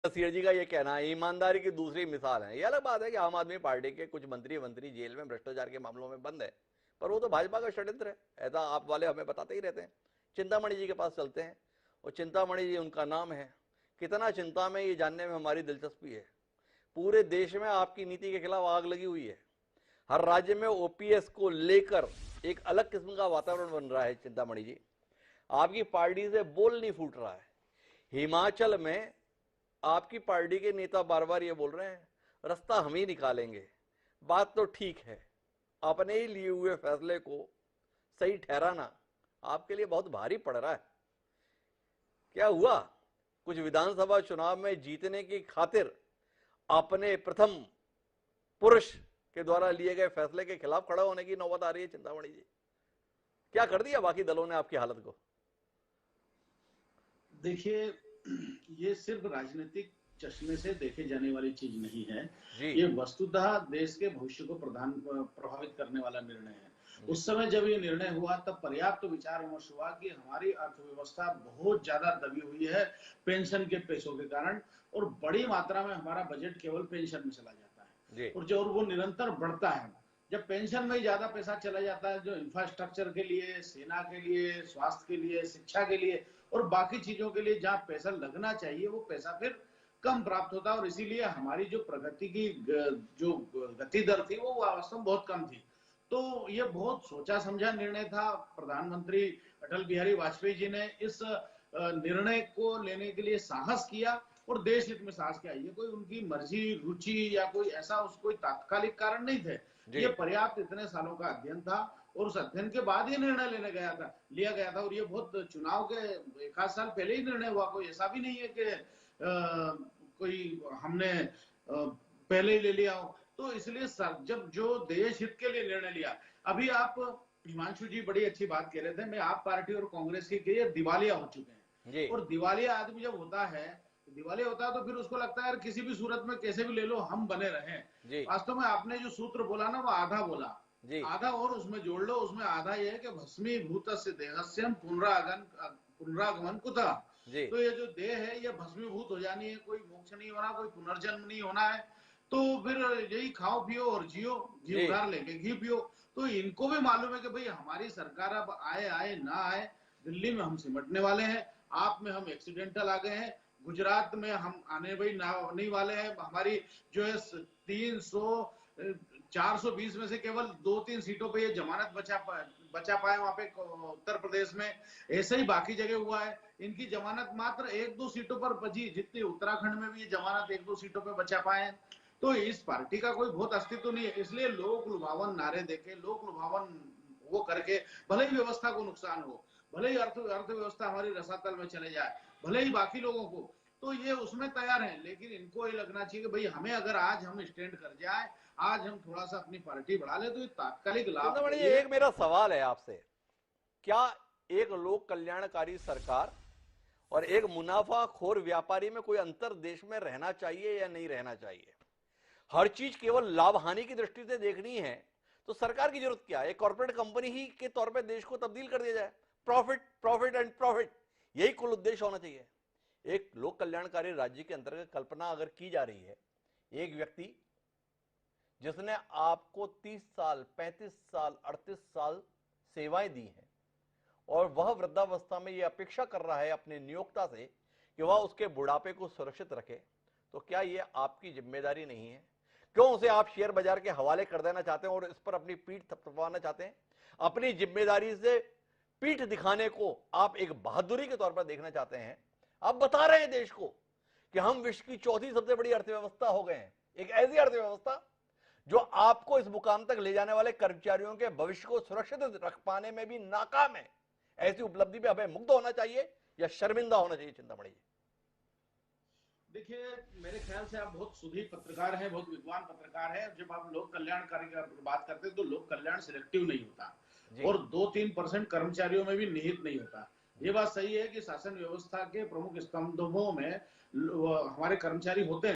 नसीर जी का ये कहना है ईमानदारी की दूसरी मिसाल है। ये अलग बात है कि आम आदमी पार्टी के कुछ मंत्री जेल में भ्रष्टाचार के मामलों में बंद है, पर वो तो भाजपा का षड्यंत्र है, ऐसा आप वाले हमें बताते ही रहते हैं। चिंतामणि जी के पास चलते हैं, और चिंतामणि जी उनका नाम है। कितना चिंता में, ये जानने में हमारी दिलचस्पी है। पूरे देश में आपकी नीति के खिलाफ आग लगी हुई है। हर राज्य में ओपीएस को लेकर एक अलग किस्म का वातावरण बन रहा है। चिंतामणि जी, आपकी पार्टी से बोल नहीं फूट रहा है। हिमाचल में आपकी पार्टी के नेता बार बार ये बोल रहे हैं रास्ता हम ही निकालेंगे। बात तो ठीक है, अपने ही लिए हुए फैसले को सही ठहराना आपके लिए बहुत भारी पड़ रहा है। क्या हुआ, कुछ विधानसभा चुनाव में जीतने की खातिर अपने प्रथम पुरुष के द्वारा लिए गए फैसले के खिलाफ खड़ा होने की नौबत आ रही है। चिंतामणि जी, क्या कर दिया बाकी दलों ने आपकी हालत को? देखिए, ये सिर्फ राजनीतिक चश्मे से देखे जाने वाली चीज नहीं है। जी ये वस्तुतः देश के भविष्य को प्रभावित करने वाला निर्णय है। उस समय जब ये निर्णय हुआ तब पर्याप्त विचार विमर्श हुआ कि हमारी अर्थव्यवस्था बहुत ज्यादा दबी हुई है पेंशन के पैसों के कारण, और बड़ी मात्रा में हमारा बजट केवल पेंशन में चला जाता जी है, और जो वो निरंतर बढ़ता है। जब पेंशन में ही ज्यादा पैसा चला जाता है, जो इंफ्रास्ट्रक्चर के लिए, सेना के लिए, स्वास्थ्य के लिए, शिक्षा के लिए और बाकी चीजों के लिए जहां पैसा लगना चाहिए वो पैसा फिर कम प्राप्त होता है, और इसीलिए हमारी जो प्रगति की जो गति दर थी वो वास्तव में बहुत कम थी। तो ये बहुत सोचा समझा निर्णय था। प्रधानमंत्री अटल बिहारी वाजपेयी जी ने इस निर्णय को लेने के लिए साहस किया और देश हित में साहस किया। ये कोई उनकी मर्जी, रुचि या कोई ऐसा कोई तात्कालिक कारण नहीं थे। जी ये पर्याप्त इतने सालों का अध्ययन था, और उस अध्ययन के बाद ही निर्णय लिया गया था। और ये बहुत चुनाव के एक आध साल पहले ही निर्णय हुआ, कोई ऐसा भी नहीं है कि कोई हमने पहले ही ले लिया हो। तो इसलिए जब जो देश हित के लिए निर्णय लिया, अभी आप हिमांशु जी बड़ी अच्छी बात कह रहे थे, मैं आप पार्टी और कांग्रेस की दिवालिया हो चुके हैं। जी और दिवालिया आदमी जब होता है, दिवालिया होता है तो फिर उसको लगता है यार किसी भी सूरत में कैसे भी ले लो हम बने रहें। जी वास्तव में आपने जो सूत्र बोला ना वो आधा बोला, जी आधा और उसमें जोड़ लो। उसमें आधा ये है कि भस्मीभूतस्य देहस्यम पुनरागमन कुतः। जी तो ये जो देह है ये भस्मीभूत हो जानी है, कोई मोक्ष नहीं होना, कोई पुनर्जन्म नहीं होना है। तो फिर यही खाओ पियो और जियो, घी जी उधार लेके घी पियो। तो इनको भी मालूम है कि भाई हमारी सरकार अब आए आए ना आए, दिल्ली में हम सिमटने वाले हैं, आप में हम एक्सीडेंटल आ गए हैं, गुजरात में हम आने भाई नहीं वाले हैं। हमारी जो है 300 420 में से केवल 2-3 सीटों पे ये जमानत बचा पाए वहां पे उत्तर प्रदेश में। ऐसे ही बाकी जगह हुआ है, इनकी जमानत मात्र 1-2 सीटों पर बची, जितनी उत्तराखंड में भी ये जमानत 1-2 सीटों पे बचा पाए हैं। तो इस पार्टी का कोई बहुत अस्तित्व नहीं है। इसलिए लोक लुभावन नारे देके, लोक लुभावन वो करके, भले ही व्यवस्था को नुकसान हो, भले ही अर्थव्यवस्था हमारी रसातल में चले जाए, भले ही बाकी लोगों को, तो ये उसमें तैयार हैं। लेकिन इनको ये लगना चाहिए कि भाई हमें अगर आज हम स्टैंड कर जाए, आज हम थोड़ा सा अपनी पार्टी बढ़ा ले, तो ये तात्कालिक लाभ के चिंतामणि जी, लिए। एक मेरा सवाल है आपसे। क्या एक लोक कल्याणकारी सरकार और एक मुनाफाखोर व्यापारी में कोई अंतर देश में रहना चाहिए या नहीं रहना चाहिए? हर चीज केवल लाभ हानि की दृष्टि से देखनी है तो सरकार की जरूरत क्या है? एक कॉर्पोरेट कंपनी ही के तौर पे देश को तब्दील कर दिया जाए। प्रॉफिट प्रॉफिट एंड प्रॉफिट, यही कुल उद्देश्य होना चाहिए। एक लोक कल्याणकारी राज्य के अंतर्गत कल्पना अगर की जा रही है, एक व्यक्ति जिसने आपको 30 साल 35 साल 38 साल सेवाएं दी हैं और वह वृद्धावस्था में यह अपेक्षा कर रहा है अपने नियोक्ता से कि वह उसके बुढ़ापे को सुरक्षित रखे, तो क्या यह आपकी जिम्मेदारी नहीं है? क्यों उसे आप शेयर बाजार के हवाले कर देना चाहते हैं और इस पर अपनी पीठ थपथपाना चाहते हैं? अपनी जिम्मेदारी से पीठ दिखाने को आप एक बहादुरी के तौर पर देखना चाहते हैं। आप बता रहे हैं देश को कि हम विश्व की चौथी सबसे बड़ी अर्थव्यवस्था हो गए हैं, एक ऐसी अर्थव्यवस्था जो आपको इस मुकाम तक ले जाने वाले कर्मचारियों के भविष्य को सुरक्षित रख पाने में भी नाकाम है। ऐसी उपलब्धि पे हमें मुग्ध होना चाहिए या शर्मिंदा होना चाहिए? चिंतामणि जी, देखिए, मेरे ख्याल से आप बहुत सुधी पत्रकार हैं, बहुत विद्वान पत्रकार हैं। जब आप लोक कल्याणकारी की बात करते हैं तो लोक कल्याण सिलेक्टिव नहीं होता, जी और 2-3% कर्मचारियों में भी निहित नहीं होता। ये जी बात सही है कि शासन व्यवस्था के प्रमुख स्तंभों में हमारे कर्मचारी होते हैं।